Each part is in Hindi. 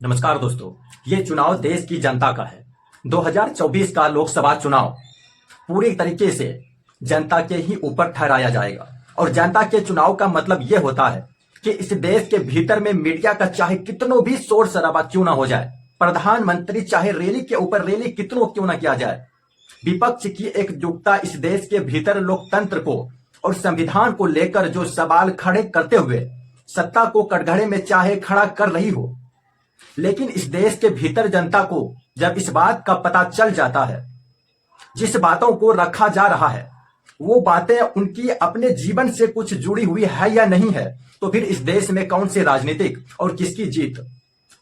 नमस्कार दोस्तों। ये चुनाव देश की जनता का है। 2024 का लोकसभा चुनाव पूरी तरीके से जनता के ही ऊपर ठहराया जाएगा। और जनता के चुनाव का मतलब ये होता है कि इस देश के भीतर में मीडिया का चाहे कितनों भी शोर शराबा क्यों ना हो जाए, प्रधानमंत्री चाहे रैली के ऊपर रैली कितनों क्यों ना किया जाए, विपक्ष की एकजुटता इस देश के भीतर लोकतंत्र को और संविधान को लेकर जो सवाल खड़े करते हुए सत्ता को कटघरे में चाहे खड़ा कर रही हो, लेकिन इस देश के भीतर जनता को जब इस बात का पता चल जाता है, जिस बातों को रखा जा रहा है वो बातें उनकी अपने जीवन से कुछ जुड़ी हुई है या नहीं है, तो फिर इस देश में कौन से राजनीतिक और किसकी जीत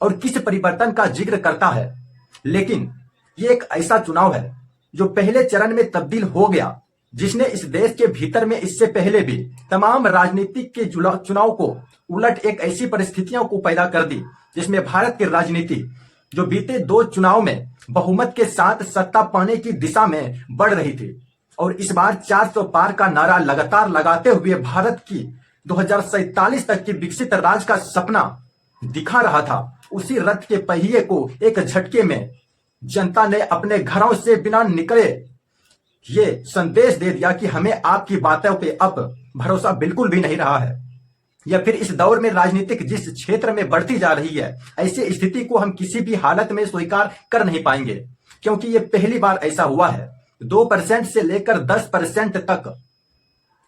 और किस परिवर्तन का जिक्र करता है। लेकिन ये एक ऐसा चुनाव है जो पहले चरण में तब्दील हो गया, जिसने इस देश के भीतर में इससे पहले भी तमाम राजनीतिक के चुनाव को उलट एक ऐसी परिस्थितियों को पैदा कर दी जिसमें भारत की राजनीति जो बीते दो चुनाव में बहुमत के साथ सत्ता पाने की दिशा में बढ़ रही थी और इस बार 400 पार का नारा लगातार लगाते हुए भारत की 2047 तक की विकसित राज्य का सपना दिखा रहा था, उसी रथ के पहिए को एक झटके में जनता ने अपने घरों से बिना निकले ये संदेश दे दिया कि हमें आपकी बातों पे अब भरोसा बिल्कुल भी नहीं रहा है। या फिर इस दौर में राजनीतिक जिस क्षेत्र में बढ़ती जा रही है, ऐसी स्थिति को हम किसी भी हालत में स्वीकार कर नहीं पाएंगे, क्योंकि ये पहली बार ऐसा हुआ है। 2% से लेकर 10% तक,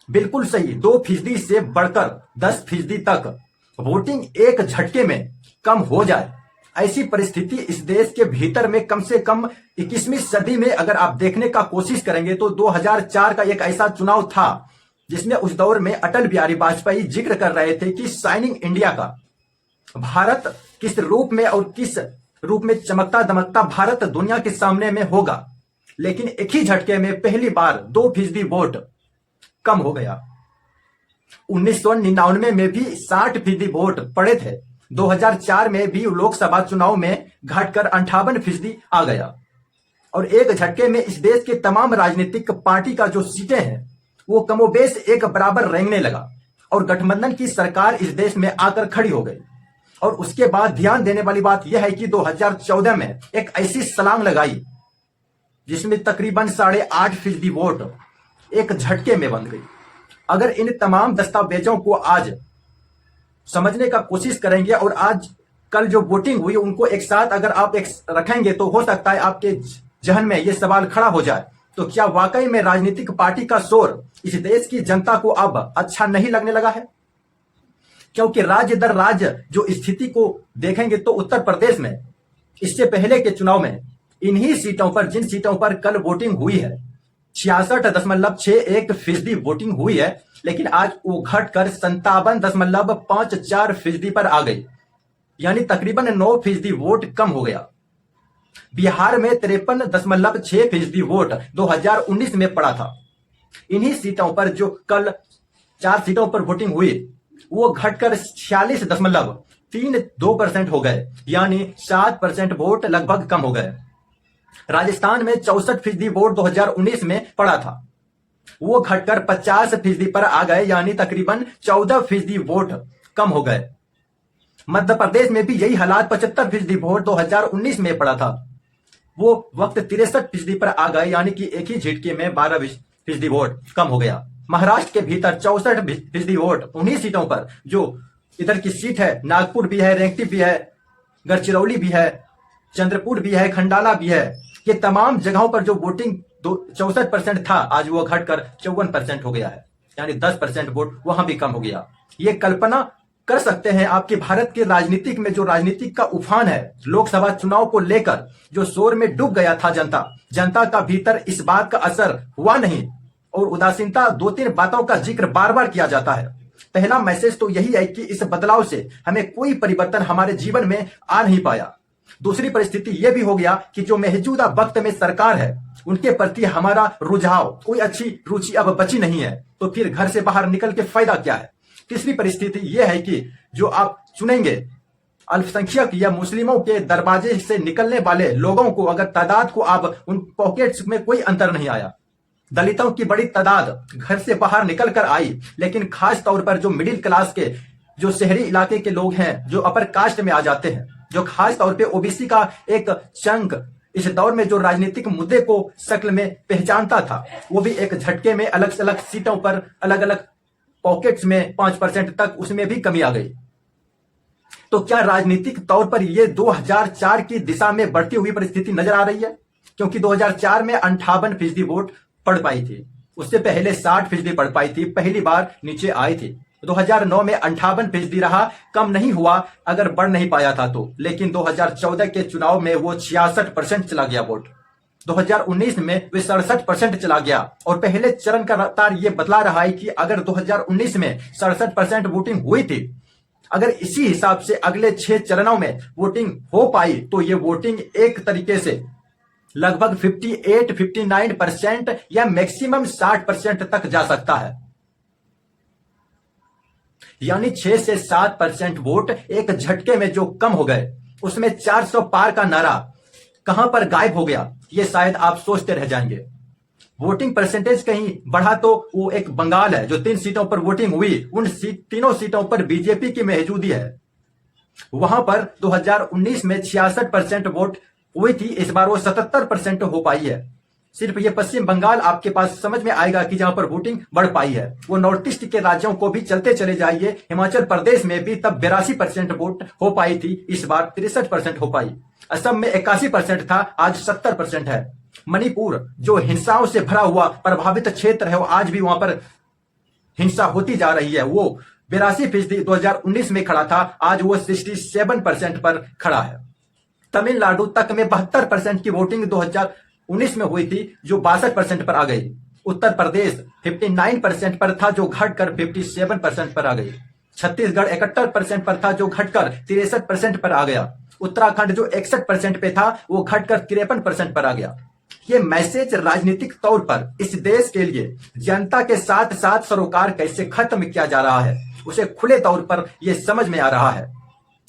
बिल्कुल सही 2% से बढ़कर 10% तक वोटिंग एक झटके में कम हो जाए, ऐसी परिस्थिति इस देश के भीतर में कम से कम 21वीं सदी में अगर आप देखने का कोशिश करेंगे तो 2004 का एक ऐसा चुनाव था जिसमें उस दौर में अटल बिहारी वाजपेयी जिक्र कर रहे थे कि शाइनिंग इंडिया का भारत किस रूप में और किस रूप में चमकता दमकता भारत दुनिया के सामने में होगा। लेकिन एक ही झटके में पहली बार 2% वोट कम हो गया। 1999 में भी 60% वोट पड़े थे। 2004 में भी लोकसभा चुनाव में घटकर 58% आ गया और एक झटके में इस देश के तमाम राजनीतिक पार्टी का जो सीटें हैं वो कमोबेश एक बराबर रेंगने लगा और गठबंधन की सरकार इस देश में आकर खड़ी हो गई। और उसके बाद ध्यान देने वाली बात यह है कि 2014 में एक ऐसी छलांग लगाई जिसमें तकरीबन 8.5% वोट एक झटके में बन गई। अगर इन तमाम दस्तावेजों को आज समझने का कोशिश करेंगे और आज कल जो वोटिंग हुई उनको एक साथ अगर आप एक रखेंगे तो हो सकता है आपके जहन में यह सवाल खड़ा हो जाए, तो क्या वाकई में राजनीतिक पार्टी का शोर इस देश की जनता को अब अच्छा नहीं लगने लगा है? क्योंकि राज्य दर राज्य जो स्थिति को देखेंगे तो उत्तर प्रदेश में इससे पहले के चुनाव में इन्हीं सीटों पर, जिन सीटों पर कल वोटिंग हुई है, 66.61% वोटिंग हुई है, लेकिन आज वो घटकर 57.54% पर आ गई, यानी तकरीबन 9% वोट कम हो गया। बिहार में 53.6% वोट 2019 में पड़ा था। इन्हीं सीटों पर जो कल 4 सीटों पर वोटिंग हुई वो घटकर 46.32% हो गए, यानी 7% वोट लगभग कम हो गए। राजस्थान में 64% वोट 2019 में पड़ा था, वो घटकर 50% पर आ गए, यानी तकरीबन 14% वोट कम हो गए। मध्य प्रदेश में भी यही हालात, 75% वोट 2019 में पड़ा था, वो वक्त 63% पर आ गए, यानी कि एक ही झटके में 12% वोट कम हो गया। महाराष्ट्र के भीतर 64% वोट उन्हीं सीटों पर, जो इधर की सीट है, नागपुर भी है, रेंगटी भी है, गढ़चिरौली भी है, चंद्रपुर भी है, खंडाला भी है, ये तमाम जगहों पर जो वोटिंग 64% था आज वो घटकर 54% हो गया है, यानी 10% वोट वहां भी कम हो गया। ये कल्पना कर सकते हैं आपके भारत के राजनीतिक में जो राजनीतिक का उफान है, लोकसभा चुनाव को लेकर जो शोर में डूब गया था जनता का भीतर इस बात का असर हुआ नहीं और उदासीनता 2-3 बातों का जिक्र बार बार किया जाता है। पहला मैसेज तो यही है कि इस बदलाव से हमें कोई परिवर्तन हमारे जीवन में आ नहीं पाया। दूसरी परिस्थिति यह भी हो गया कि जो मौजूदा वक्त में सरकार है उनके प्रति हमारा रुझाव, कोई अच्छी रुचि अब बची नहीं है, तो फिर घर से बाहर निकल के फायदा क्या है। तीसरी परिस्थिति यह है कि जो आप चुनेंगे अल्पसंख्यक या मुस्लिमों के दरवाजे से निकलने वाले लोगों को, अगर तादाद को आप उन पॉकेट्स में कोई अंतर नहीं आया, दलितों की बड़ी तादाद घर से बाहर निकल कर आई, लेकिन खास तौर पर जो मिडिल क्लास के जो शहरी इलाके के लोग हैं, जो अपर कास्ट में आ जाते हैं, जो खास तौर पे ओबीसी का एक चंक इस दौर में जो राजनीतिक मुद्दे को शक्ल में पहचानता था, वो भी एक झटके में अलग अलग सीटों पर अलग अलग पॉकेट्स में 5% तक उसमें भी कमी आ गई। तो क्या राजनीतिक तौर पर ये 2004 की दिशा में बढ़ती हुई परिस्थिति नजर आ रही है? क्योंकि 2004 में 58% वोट पड़ पाई थी, उससे पहले 60% पड़ पाई थी, पहली बार नीचे आई थी। 2009 में 58% रहा, कम नहीं हुआ अगर बढ़ नहीं पाया था तो, लेकिन 2014 के चुनाव में वो 66% चला गया वोट। 2019 में वे 67% चला गया और पहले चरण का रफ्तार ये बतला रहा है कि अगर 2019 में 67% वोटिंग हुई थी, अगर इसी हिसाब से अगले 6 चरणों में वोटिंग हो पाई तो ये वोटिंग एक तरीके से लगभग 58-59% या मैक्सिमम 60% तक जा सकता है। यानी 6 से 7% वोट एक झटके में जो कम हो गए, उसमें 400 पार का नारा कहां पर गायब हो गया, ये शायद आप सोचते रह जाएंगे। वोटिंग परसेंटेज कहीं बढ़ा तो वो एक बंगाल है जो 3 सीटों पर वोटिंग हुई, उन तीनों सीटों पर बीजेपी की मौजूदगी है। वहां पर 2019 में 66% वोट हुई थी, इस बार वो 77% हो पाई है। सिर्फ ये पश्चिम बंगाल आपके पास समझ में आएगा कि जहां पर वोटिंग बढ़ पाई है। वो नॉर्थ ईस्ट के राज्यों को भी चलते चले जाइए, हिमाचल प्रदेश में भी तब 82% वोट हो पाई थी, इस बार 63% हो पाई। असम में 81% था, आज 70% है। मणिपुर जो हिंसाओं से भरा हुआ प्रभावित क्षेत्र है, वो आज भी वहां पर हिंसा होती जा रही है। वो 82% 2019 में खड़ा था, आज वो 67% पर खड़ा है। तमिलनाडु तक में 72% की वोटिंग 2019 में हुई थी, जो 62% पर आ गई। उत्तर प्रदेश 59% पर था, जो घटकर 57% पर आ गई। छत्तीसगढ़ 71% पर था, जो घटकर 63% पर आ गया। उत्तराखंड जो 61% पे था, वो घटकर 53% पर आ गया। ये मैसेज राजनीतिक तौर पर इस देश के लिए जनता के साथ साथ सरोकार कैसे खत्म किया जा रहा है, उसे खुले तौर पर यह समझ में आ रहा है।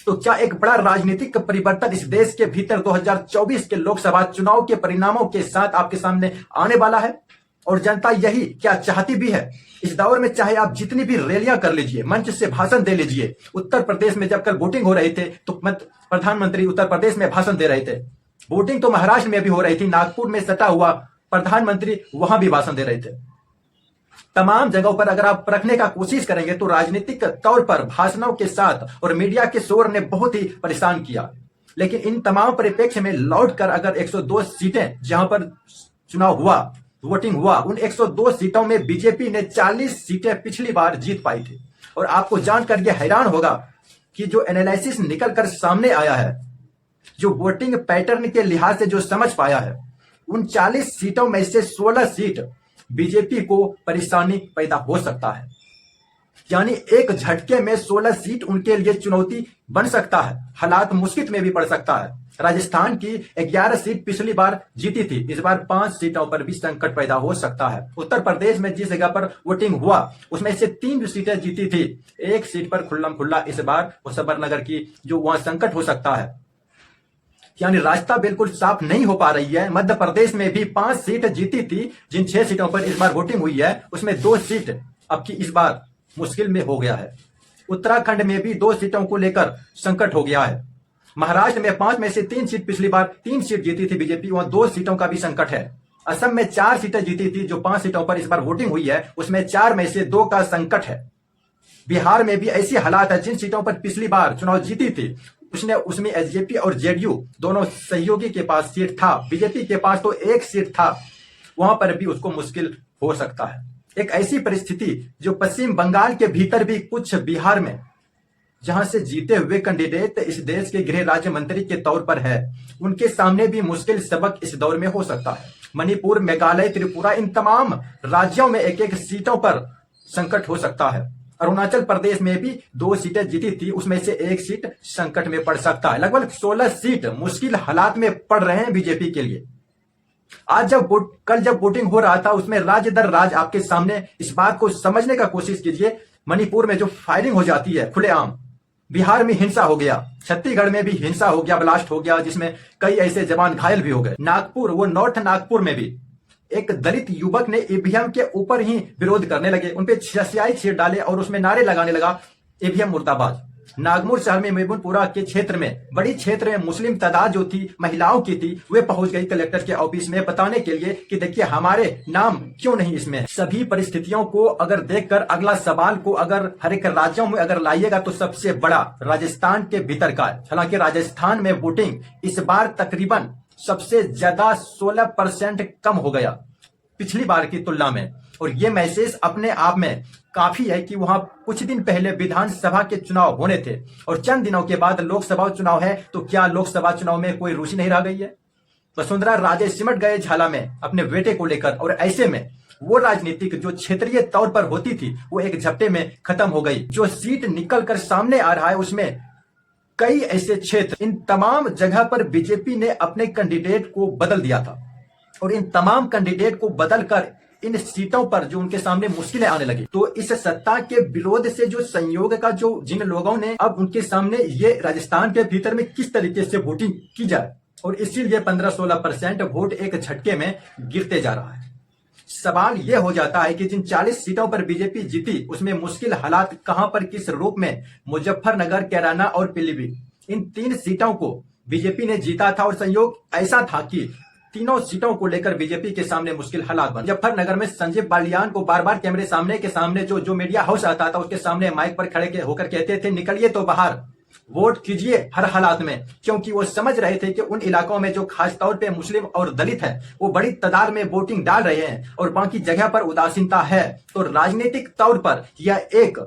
तो क्या एक बड़ा राजनीतिक परिवर्तन इस देश के भीतर 2024 के लोकसभा चुनाव के परिणामों के साथ आपके सामने आने वाला है? और जनता यही क्या चाहती भी है? इस दौर में चाहे आप जितनी भी रैलियां कर लीजिए, मंच से भाषण दे लीजिए। उत्तर प्रदेश में जब कल वोटिंग हो रही थे तो प्रधानमंत्री उत्तर प्रदेश में भाषण दे रहे थे। वोटिंग तो महाराष्ट्र में भी हो रही थी, नागपुर में सटा हुआ प्रधानमंत्री वहां भी भाषण दे रहे थे। तमाम जगहों पर अगर आप रखने का कोशिश करेंगे तो राजनीतिक तौर पर भाषणों के साथ और मीडिया के शोर ने बहुत ही परेशान किया। लेकिन इन तमाम परिप्रेक्ष्य में लौट कर अगर 102 सीटें जहां पर चुनाव हुआ, वोटिंग हुआ, उन 102 सीटों में बीजेपी ने 40 सीटें पिछली बार जीत पाई थी। और आपको जानकर यह हैरान होगा कि जो एनालिसिस निकल कर सामने आया है, जो वोटिंग पैटर्न के लिहाज से जो समझ पाया है, उन 40 सीटों में से 16 सीट बीजेपी को परेशानी पैदा हो सकता है। यानी एक झटके में 16 सीट उनके लिए चुनौती बन सकता है, हालात मुश्किल में भी पड़ सकता है। राजस्थान की 11 सीट पिछली बार जीती थी, इस बार 5 सीटों पर भी संकट पैदा हो सकता है। उत्तर प्रदेश में जिस जगह पर वोटिंग हुआ उसमें से 3 सीटें जीती थी, 1 सीट पर खुल्लम खुल्ला इस बार मुजफ्फरनगर की जो वहां संकट हो सकता है। यानी रास्ता बिल्कुल साफ नहीं हो पा रही है। मध्य प्रदेश में भी 5 सीट जीती थी, जिन 6 सीटों पर इस बार वोटिंग हुई है उसमें 2 सीट अब की इस बार मुश्किल में हो गया है। उत्तराखंड में भी 2 सीटों को लेकर संकट हो गया है। महाराष्ट्र में 5 में से 3 सीट पिछली बार 3 सीट जीती थी बीजेपी, वहां 2 सीटों का भी संकट है। असम में 4 सीटें जीती थी, जो 5 सीटों पर इस बार वोटिंग हुई है उसमें 4 में से 2 का संकट है। बिहार में भी ऐसी हालात है, जिन सीटों पर पिछली बार चुनाव जीती थी उसमें एसजेपी और जेडीयू दोनों सहयोगी के पास सीट था, बीजेपी के पास तो 1 सीट था, वहां पर भी उसको मुश्किल हो सकता है। एक ऐसी परिस्थिति जो पश्चिम बंगाल के भीतर भी कुछ बिहार में जहां से जीते हुए कैंडिडेट इस देश के गृह राज्य मंत्री के तौर पर है, उनके सामने भी मुश्किल सबक इस दौर में हो सकता है। मणिपुर, मेघालय, त्रिपुरा, इन तमाम राज्यों में 1-1 सीटों पर संकट हो सकता है। अरुणाचल प्रदेश में भी 2 सीटें जीती थी, उसमें से 1 सीट संकट में पड़ सकता है। लगभग 16 सीट मुश्किल हालात में पड़ रहे हैं बीजेपी के लिए। आज कल जब वोटिंग हो रहा था उसमें राज्य दर राज्य आपके सामने इस बात को समझने का कोशिश कीजिए। मणिपुर में जो फायरिंग हो जाती है खुलेआम, बिहार में हिंसा हो गया, छत्तीसगढ़ में भी हिंसा हो गया, ब्लास्ट हो गया, जिसमें कई ऐसे जवान घायल भी हो गए। नागपुर, वो नॉर्थ नागपुर में भी एक दलित युवक ने ईवीएम के ऊपर ही विरोध करने लगे, उनपे स्याही छीट डाले और उसमें नारे लगाने लगा ईवीएम मुर्दाबाद। नागपुर शहर में मेमनपुरा के क्षेत्र में बड़ी क्षेत्र में मुस्लिम तादाद जो थी महिलाओं की थी, वे पहुंच गई कलेक्टर के ऑफिस में बताने के लिए कि देखिए हमारे नाम क्यों नहीं इसमें। सभी परिस्थितियों को अगर देखकर अगला सवाल को अगर हर एक राज्यों में अगर लाइएगा तो सबसे बड़ा राजस्थान के भीतर का है। हालांकि राजस्थान में वोटिंग इस बार तकरीबन सबसे ज्यादा 16% कम हो गया पिछली बार की तुलना में, और ये मैसेज अपने आप में काफी है कि वहां कुछ दिन पहले विधानसभा के चुनाव होने थे और चंद दिनों के बाद लोकसभा चुनाव है, तो क्या लोकसभा चुनाव में कोई रुचि नहीं रह गई है। वसुंधरा राजे सिमट गए झाला में अपने बेटे को लेकर, और ऐसे में वो राजनीतिक जो क्षेत्रीय तौर पर होती थी वो एक झपटे में खत्म हो गई। जो सीट निकल कर सामने आ रहा है उसमें कई ऐसे क्षेत्र, इन तमाम जगह पर बीजेपी ने अपने कैंडिडेट को बदल दिया था, और इन तमाम कैंडिडेट को बदलकर इन सीटों पर जो उनके सामने मुश्किलें आने लगी। तो इस सत्ता के विरोध से जो संयोग का जो जिन लोगों ने अब उनके सामने ये राजस्थान के भीतर में किस तरीके से वोटिंग की जाए, और इसीलिए 15-16% वोट एक झटके में गिरते जा रहा है। सवाल यह हो जाता है कि जिन 40 सीटों पर बीजेपी जीती उसमें मुश्किल हालात कहां पर किस रूप में, मुजफ्फरनगर, कैराना और पीलीभीत, इन 3 सीटों को बीजेपी ने जीता था, और संयोग ऐसा था कि तीनों सीटों को लेकर बीजेपी के सामने मुश्किल हालात बने। मुजफ्फरनगर में संजीव बालियान को बार बार कैमरे सामने के सामने जो मीडिया हाउस आता था उसके सामने माइक पर खड़े होकर कहते थे निकलिए तो बाहर, वोट कीजिए हर हालात में, क्योंकि वो समझ रहे थे कि उन इलाकों में जो खास तौर पे मुस्लिम और दलित है वो बड़ी तादाद में वोटिंग डाल रहे हैं और बाकी जगह पर उदासीनता है। तो राजनीतिक तौर पर यह एक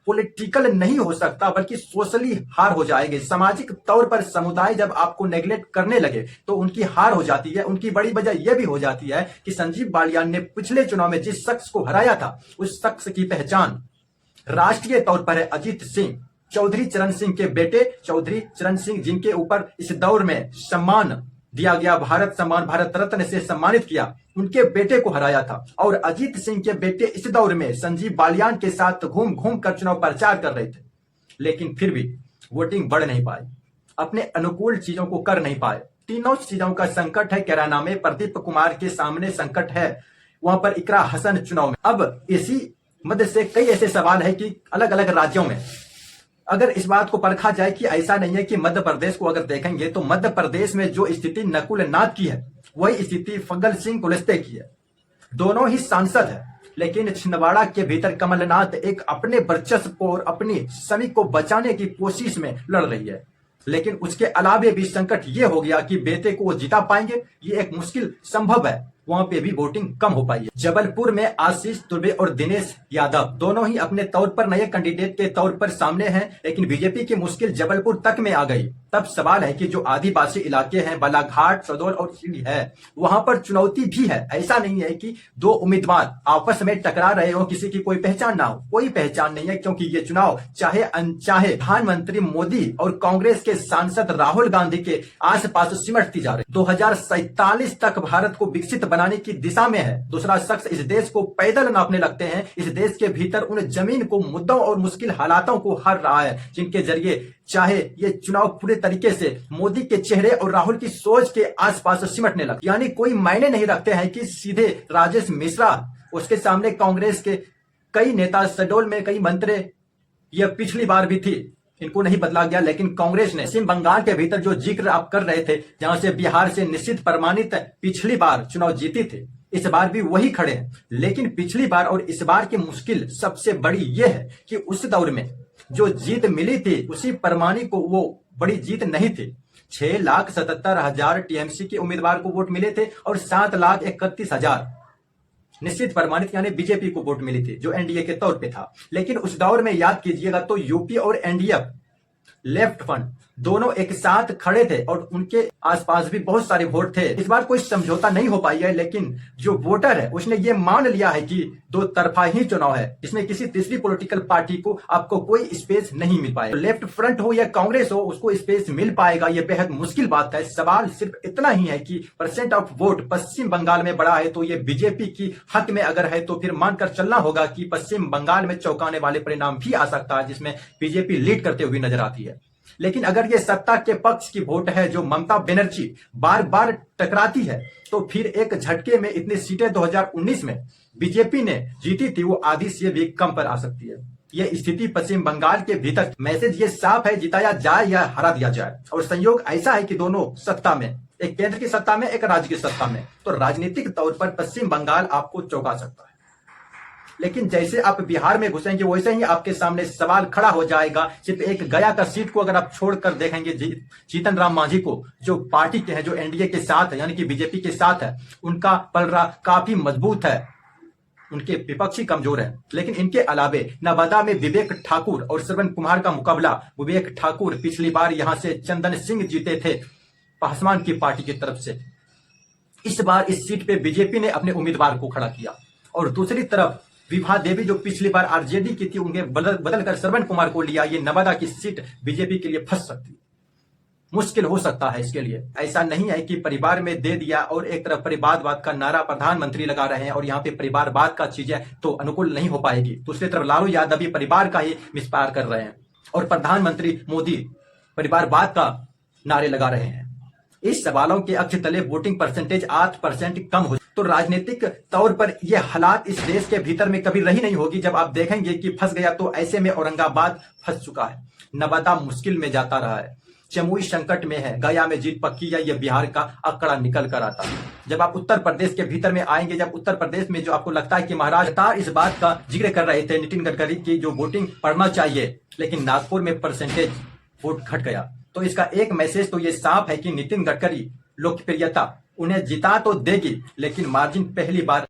पॉलिटिकल नहीं हो सकता बल्कि सोशली हार हो जाएगी। सामाजिक तौर पर समुदाय जब आपको नेग्लेक्ट करने लगे तो उनकी हार हो जाती है। उनकी बड़ी वजह यह भी हो जाती है कि संजीव बालियान ने पिछले चुनाव में जिस शख्स को हराया था उस शख्स की पहचान राष्ट्रीय तौर पर है अजीत सिंह, चौधरी चरण सिंह के बेटे चौधरी चरण सिंह, जिनके ऊपर इस दौर में सम्मान दिया गया, भारत सम्मान, भारत रत्न से सम्मानित किया, उनके बेटे को हराया था। और अजीत सिंह के बेटे इस दौर में संजीव बालियान के साथ घूम घूम कर चुनाव प्रचार कर रहे थे, लेकिन फिर भी वोटिंग बढ़ नहीं पाई, अपने अनुकूल चीजों को कर नहीं पाए। तीनों चीजों का संकट है। कैराना में प्रदीप कुमार के सामने संकट है, वहां पर इकरा हसन चुनाव में। अब इसी मध्य से कई ऐसे सवाल है कि अलग अलग राज्यों में अगर इस बात को परखा जाए कि ऐसा नहीं है कि मध्य प्रदेश को अगर देखेंगे तो मध्य प्रदेश में जो स्थिति नकुल नाथ की है वही स्थिति फग्गन सिंह कुलस्ते की है। दोनों ही सांसद है, लेकिन छिंदवाड़ा के भीतर कमलनाथ एक अपने वर्चस्व को और अपनी समी को बचाने की कोशिश में लड़ रही है, लेकिन उसके अलावे भी संकट ये हो गया कि बेटे को वो जिता पाएंगे ये एक मुश्किल संभव है। वहां पे भी वोटिंग कम हो पाई है। जबलपुर में आशीष तुर्बे और दिनेश यादव दोनों ही अपने तौर पर नए कैंडिडेट के तौर पर सामने हैं, लेकिन बीजेपी की मुश्किल जबलपुर तक में आ गई। तब सवाल है कि जो आदिवासी इलाके हैं, बालाघाट, सदोल और सीधी है, वहां पर चुनौती भी है। ऐसा नहीं है कि दो उम्मीदवार आपस में टकरा रहे हो, किसी की कोई पहचान ना हो, कोई पहचान नहीं है, क्योंकि ये चुनाव चाहे अनचाहे प्रधानमंत्री मोदी और कांग्रेस के सांसद राहुल गांधी के आसपास सिमटती जा रही। 2047 तक भारत को विकसित बनाने की दिशा में है। दूसरा शख्स इस देश को पैदल नापने लगते हैं, इस देश के भीतर उन जमीन को, मुद्दों और मुश्किल हालातों को हर रहा है, जिनके जरिए चाहे ये चुनाव पूरे तरीके से मोदी के चेहरे और राहुल की सोच के आसपास सिमटने लगे। यानी कोई मायने नहीं रखते हैं कि सीधे राजेश मिश्रा, उसके सामने कांग्रेस के कई नेता, शहडोल में कई मंत्री, यह पिछली बार भी थी, इनको नहीं बदला गया, लेकिन कांग्रेस ने पश्चिम बंगाल के भीतर जो जिक्र आप कर रहे थे, जहां से बिहार से निश्चित प्रमाणित पिछली बार चुनाव जीती थे, इस बार भी वही खड़े हैं। लेकिन पिछली बार और इस बार की मुश्किल सबसे बड़ी यह है कि उस दौर में जो जीत मिली थी उसी प्रमाणी को वो बड़ी जीत नहीं थी। 6,77,000 टीएमसी के उम्मीदवार को वोट मिले थे और 7,31,000 निश्चित प्रमाणित यानी बीजेपी को वोट मिली थी, जो एनडीए के तौर पे था। लेकिन उस दौर में याद कीजिएगा तो यूपी और एनडीएफ लेफ्ट फ्रंट दोनों एक साथ खड़े थे और उनके आसपास भी बहुत सारे वोट थे। इस बार कोई समझौता नहीं हो पाई है, लेकिन जो वोटर है उसने ये मान लिया है कि दो तरफा ही चुनाव है, इसमें किसी तीसरी पॉलिटिकल पार्टी को आपको कोई स्पेस नहीं मिल पाएगा। लेफ्ट फ्रंट हो या कांग्रेस हो, उसको स्पेस मिल पाएगा ये बेहद मुश्किल बात है। सवाल सिर्फ इतना ही है कि परसेंट ऑफ वोट पश्चिम बंगाल में बढ़ा है तो ये बीजेपी की हक में अगर है तो फिर मानकर चलना होगा कि पश्चिम बंगाल में चौंकाने वाले परिणाम भी आ सकता है, जिसमें बीजेपी लीड करते हुए नजर आती है। लेकिन अगर ये सत्ता के पक्ष की वोट है जो ममता बनर्जी बार बार टकराती है, तो फिर एक झटके में इतनी सीटें 2019 में बीजेपी ने जीती थी वो आधी से भी कम पर आ सकती है। ये स्थिति पश्चिम बंगाल के भीतर मैसेज ये साफ है, जिताया जाए या हरा दिया जाए। और संयोग ऐसा है कि दोनों सत्ता में, एक केंद्र की सत्ता में, एक राज्य की सत्ता में, तो राजनीतिक तौर पर पश्चिम बंगाल आपको चौंका सकता है। लेकिन जैसे आप बिहार में घुसेंगे वैसे ही आपके सामने सवाल खड़ा हो जाएगा। सिर्फ एक गया का सीट को अगर आप छोड़कर देखेंगे, जीतन राम मांझी को, जो पार्टी के हैं, जो एनडीए के साथ है, यानी कि बीजेपी के साथ है, उनका पलड़ा काफी मजबूत है, उनके विपक्षी कमजोर है। लेकिन इनके अलावे नवादा में विवेक ठाकुर और श्रवण कुमार का मुकाबला, विवेक ठाकुर पिछली बार यहां से चंदन सिंह जीते थे पासवान की पार्टी की तरफ से। इस बार इस सीट पे बीजेपी ने अपने उम्मीदवार को खड़ा किया। और दूसरी तरफ विभा देवी जो पिछली बार आरजेडी की थी, उनके बदल कर श्रवण कुमार को लिया। ये नवादा की सीट बीजेपी के लिए फंस सकती है, मुश्किल हो सकता है इसके लिए। ऐसा नहीं है कि परिवार में दे दिया और एक तरफ परिवारवाद का नारा प्रधानमंत्री लगा रहे हैं और यहाँ पे परिवारवाद का चीजें तो अनुकूल नहीं हो पाएगी। दूसरी तरफ लालू यादव भी परिवार का ही विस्तार कर रहे हैं और प्रधानमंत्री मोदी परिवारवाद का नारे लगा रहे हैं। इस सवालों के अक्ष तले वोटिंग परसेंटेज 8% कम हो, तो राजनीतिक तौर पर यह हालात इस देश के भीतर में कभी रही नहीं होगी। जब आप देखेंगे कि फंस गया, तो ऐसे में औरंगाबाद फंस चुका है, नवादा मुश्किल में जाता रहा है, जमुई संकट में है, गया में जीत पक्की है, यह बिहार का आंकड़ा निकल कर आता है। जब आप उत्तर प्रदेश के भीतर में आएंगे, जब उत्तर प्रदेश में जो आपको लगता है कि महाराष्ट्र इस बात का जिक्र कर रहे थे नितिन गडकरी की जो वोटिंग पड़ना चाहिए, लेकिन नागपुर में परसेंटेज वोट घट गया। तो इसका एक मैसेज तो ये साफ है कि नितिन गडकरी लोकप्रियता उन्हें जिता तो देगी, लेकिन मार्जिन पहली बार